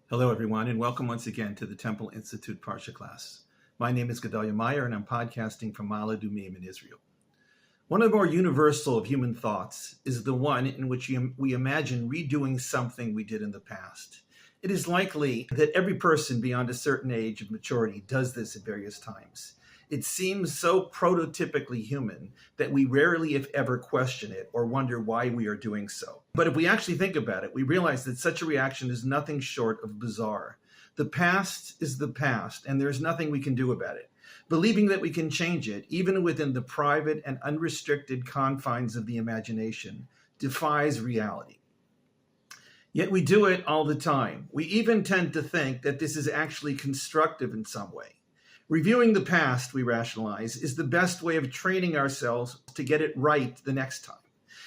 Hello, everyone, and welcome once again to the Temple Institute Parsha class. My name is Gedalia Meyer, and I'm podcasting from Ma'ale Adumim in Israel. One of the more universal of human thoughts is the one in which we imagine redoing something we did in the past. It is likely that every person beyond a certain age of maturity does this at various times. It seems so prototypically human that we rarely, if ever, question it or wonder why we are doing so. But if we actually think about it, we realize that such a reaction is nothing short of bizarre. The past is the past, and there's nothing we can do about it. Believing that we can change it, even within the private and unrestricted confines of the imagination, defies reality. Yet we do it all the time. We even tend to think that this is actually constructive in some way. Reviewing the past, we rationalize, is the best way of training ourselves to get it right the next time.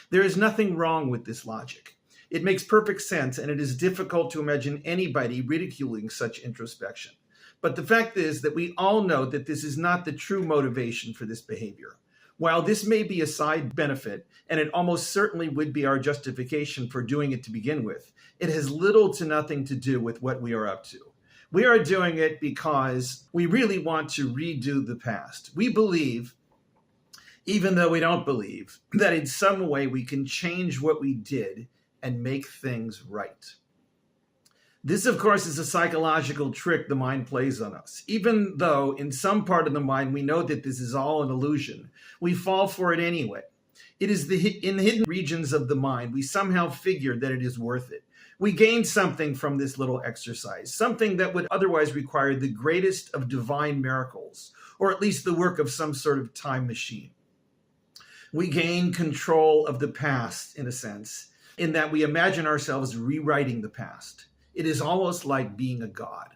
There is nothing wrong with this logic. It makes perfect sense, and it is difficult to imagine anybody ridiculing such introspection. But the fact is that we all know that this is not the true motivation for this behavior. While this may be a side benefit, and it almost certainly would be our justification for doing it to begin with, it has little to nothing to do with what we are up to. We are doing it because we really want to redo the past. We believe, even though we don't believe, that in some way we can change what we did and make things right. This, of course, is a psychological trick the mind plays on us. Even though in some part of the mind we know that this is all an illusion, we fall for it anyway. It is in the hidden regions of the mind we somehow figure that it is worth it. We gain something from this little exercise, something that would otherwise require the greatest of divine miracles, or at least the work of some sort of time machine. We gain control of the past, in a sense, in that we imagine ourselves rewriting the past. It is almost like being a god.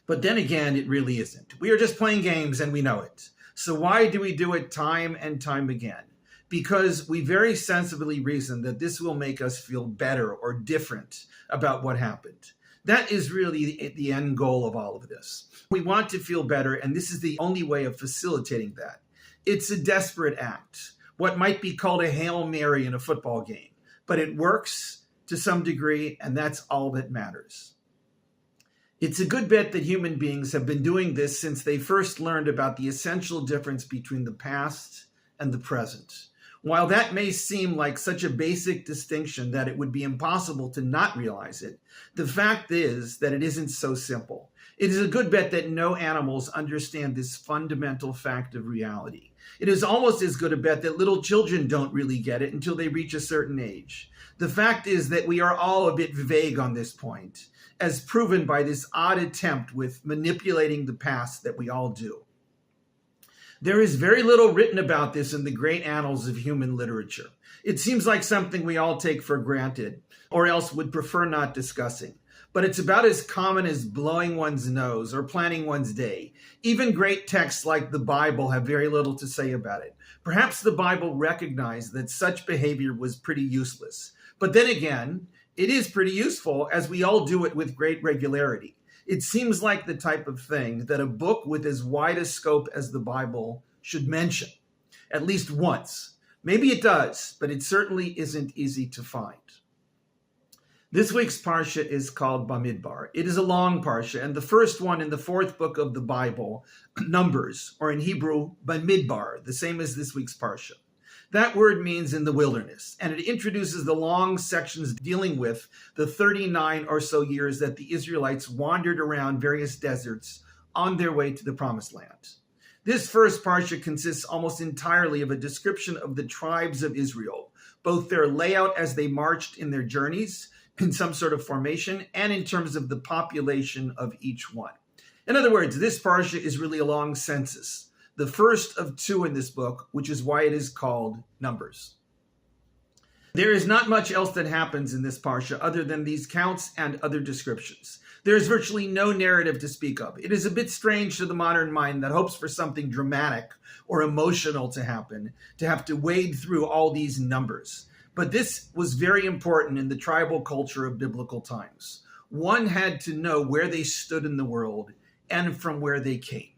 But then again, it really isn't. We are just playing games and we know it. So why do we do it time and time again? Because we very sensibly reason that this will make us feel better or different about what happened. That is really the end goal of all of this. We want to feel better, and this is the only way of facilitating that. It's a desperate act, what might be called a Hail Mary in a football game, but it works to some degree, and that's all that matters. It's a good bet that human beings have been doing this since they first learned about the essential difference between the past and the present. While that may seem like such a basic distinction that it would be impossible to not realize it, the fact is that it isn't so simple. It is a good bet that no animals understand this fundamental fact of reality. It is almost as good a bet that little children don't really get it until they reach a certain age. The fact is that we are all a bit vague on this point, as proven by this odd attempt with manipulating the past that we all do. There is very little written about this in the great annals of human literature. It seems like something we all take for granted, or else would prefer not discussing. But it's about as common as blowing one's nose or planning one's day. Even great texts like the Bible have very little to say about it. Perhaps the Bible recognized that such behavior was pretty useless. But then again, it is pretty useful, as we all do it with great regularity. It seems like the type of thing that a book with as wide a scope as the Bible should mention, at least once. Maybe it does, but it certainly isn't easy to find. This week's Parsha is called Bamidbar. It is a long Parsha, and the first one in the fourth book of the Bible, Numbers, or in Hebrew, Bamidbar, the same as this week's Parsha. That word means in the wilderness, and it introduces the long sections dealing with the 39 or so years that the Israelites wandered around various deserts on their way to the Promised Land. This first parsha consists almost entirely of a description of the tribes of Israel, both their layout as they marched in their journeys, in some sort of formation, and in terms of the population of each one. In other words, this parsha is really a long census, the first of two in this book, which is why it is called Numbers. There is not much else that happens in this parsha other than these counts and other descriptions. There is virtually no narrative to speak of. It is a bit strange to the modern mind that hopes for something dramatic or emotional to happen, to have to wade through all these numbers. But this was very important in the tribal culture of biblical times. One had to know where they stood in the world and from where they came.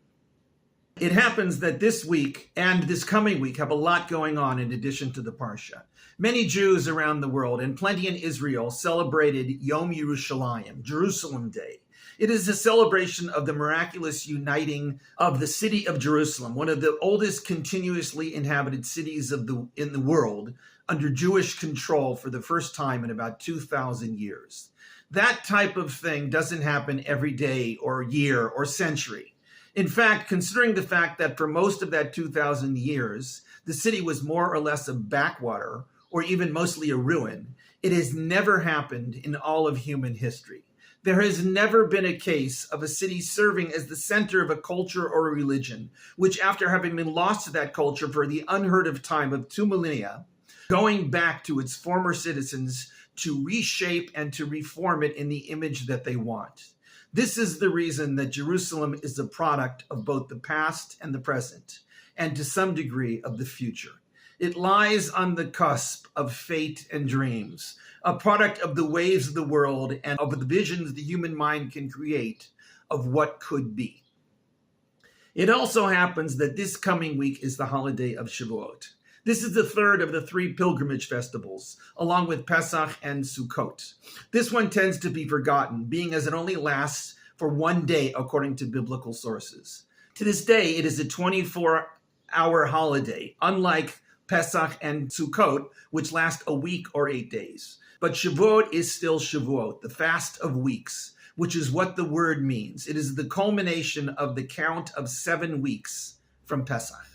It happens that this week and this coming week have a lot going on in addition to the Parsha. Many Jews around the world, and plenty in Israel, celebrated Yom Yerushalayim, Jerusalem Day. It is a celebration of the miraculous uniting of the city of Jerusalem, one of the oldest continuously inhabited cities in the world, under Jewish control for the first time in about 2,000 years. That type of thing doesn't happen every day or year or century. In fact, considering the fact that for most of that 2,000 years, the city was more or less a backwater or even mostly a ruin, it has never happened in all of human history. There has never been a case of a city serving as the center of a culture or a religion, which after having been lost to that culture for the unheard of time of 2 millennia, going back to its former citizens to reshape and to reform it in the image that they want. This is the reason that Jerusalem is a product of both the past and the present, and to some degree of the future. It lies on the cusp of fate and dreams, a product of the waves of the world and of the visions the human mind can create of what could be. It also happens that this coming week is the holiday of Shavuot. This is the third of the 3 pilgrimage festivals, along with Pesach and Sukkot. This one tends to be forgotten, being as it only lasts for 1 day according to biblical sources. To this day, it is a 24-hour holiday, unlike Pesach and Sukkot, which last a week or 8 days. But Shavuot is still Shavuot, the fast of weeks, which is what the word means. It is the culmination of the count of 7 weeks from Pesach.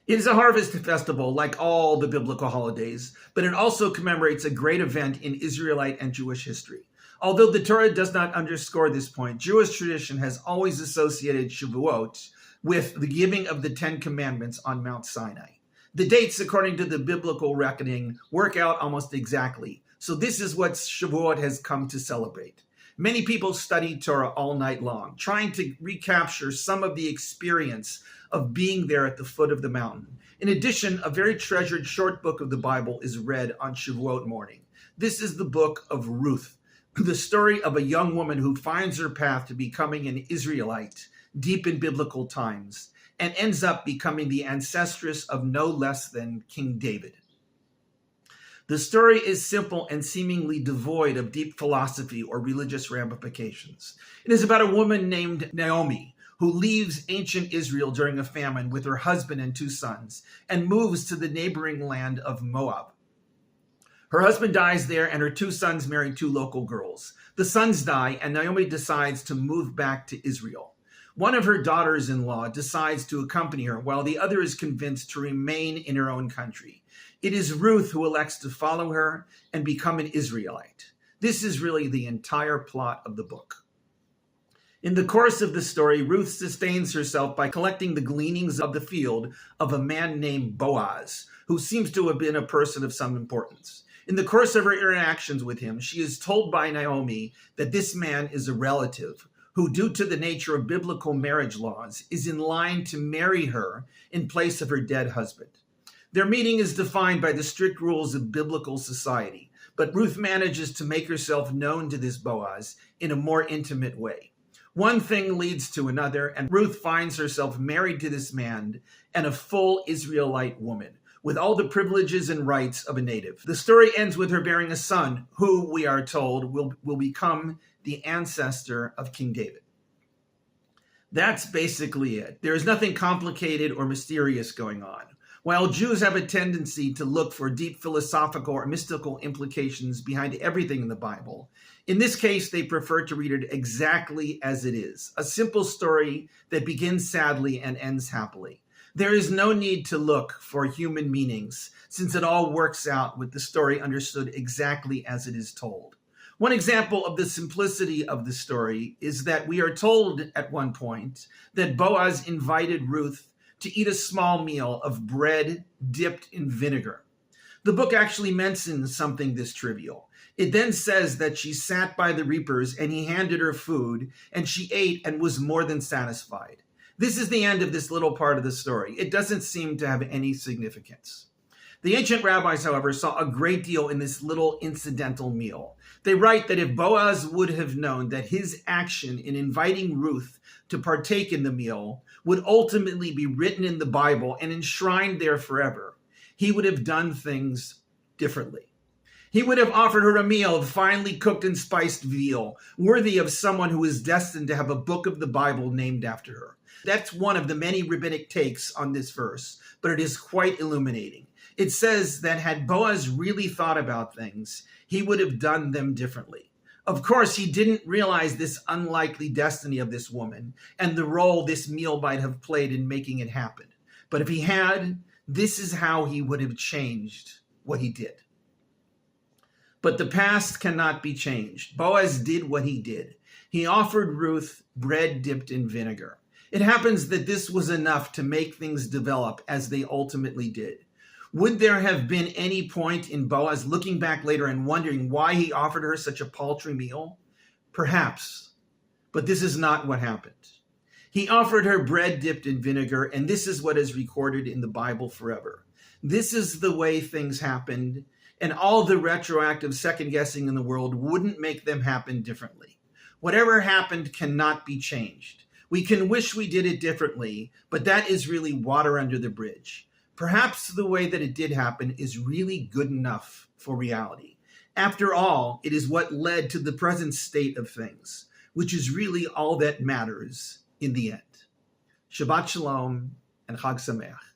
It is a harvest festival like all the biblical holidays, but it also commemorates a great event in Israelite and Jewish history. Although the Torah does not underscore this point, Jewish tradition has always associated Shavuot with the giving of the 10 Commandments on Mount Sinai. The dates, according to the biblical reckoning, work out almost exactly. So this is what Shavuot has come to celebrate. Many people study Torah all night long, trying to recapture some of the experience of being there at the foot of the mountain. In addition, a very treasured short book of the Bible is read on Shavuot morning. This is the Book of Ruth, the story of a young woman who finds her path to becoming an Israelite deep in biblical times and ends up becoming the ancestress of no less than King David. The story is simple and seemingly devoid of deep philosophy or religious ramifications. It is about a woman named Naomi who leaves ancient Israel during a famine with her husband and 2 sons and moves to the neighboring land of Moab. Her husband dies there and her 2 sons marry 2 local girls. The sons die and Naomi decides to move back to Israel. One of her daughters-in-law decides to accompany her while the other is convinced to remain in her own country. It is Ruth who elects to follow her and become an Israelite. This is really the entire plot of the book. In the course of the story, Ruth sustains herself by collecting the gleanings of the field of a man named Boaz, who seems to have been a person of some importance. In the course of her interactions with him, she is told by Naomi that this man is a relative who, due to the nature of biblical marriage laws, is in line to marry her in place of her dead husband. Their meeting is defined by the strict rules of biblical society, but Ruth manages to make herself known to this Boaz in a more intimate way. One thing leads to another, and Ruth finds herself married to this man and a full Israelite woman, with all the privileges and rights of a native. The story ends with her bearing a son, who, we are told, will become the ancestor of King David. That's basically it. There is nothing complicated or mysterious going on. While Jews have a tendency to look for deep philosophical or mystical implications behind everything in the Bible, in this case, they prefer to read it exactly as it is, a simple story that begins sadly and ends happily. There is no need to look for human meanings, since it all works out with the story understood exactly as it is told. One example of the simplicity of the story is that we are told at one point that Boaz invited Ruth to eat a small meal of bread dipped in vinegar. The book actually mentions something this trivial. It then says that she sat by the reapers and he handed her food and she ate and was more than satisfied. This is the end of this little part of the story. It doesn't seem to have any significance. The ancient rabbis, however, saw a great deal in this little incidental meal. They write that if Boaz would have known that his action in inviting Ruth to partake in the meal would ultimately be written in the Bible and enshrined there forever, he would have done things differently. He would have offered her a meal of finely cooked and spiced veal, worthy of someone who is destined to have a book of the Bible named after her. That's one of the many rabbinic takes on this verse, but it is quite illuminating. It says that had Boaz really thought about things, he would have done them differently. Of course, he didn't realize this unlikely destiny of this woman and the role this meal might have played in making it happen. But if he had, this is how he would have changed what he did. But the past cannot be changed. Boaz did what he did. He offered Ruth bread dipped in vinegar. It happens that this was enough to make things develop as they ultimately did. Would there have been any point in Boaz looking back later and wondering why he offered her such a paltry meal? Perhaps, but this is not what happened. He offered her bread dipped in vinegar, and this is what is recorded in the Bible forever. This is the way things happened, and all the retroactive second guessing in the world wouldn't make them happen differently. Whatever happened cannot be changed. We can wish we did it differently, but that is really water under the bridge. Perhaps the way that it did happen is really good enough for reality. After all, it is what led to the present state of things, which is really all that matters in the end. Shabbat Shalom and Chag Sameach.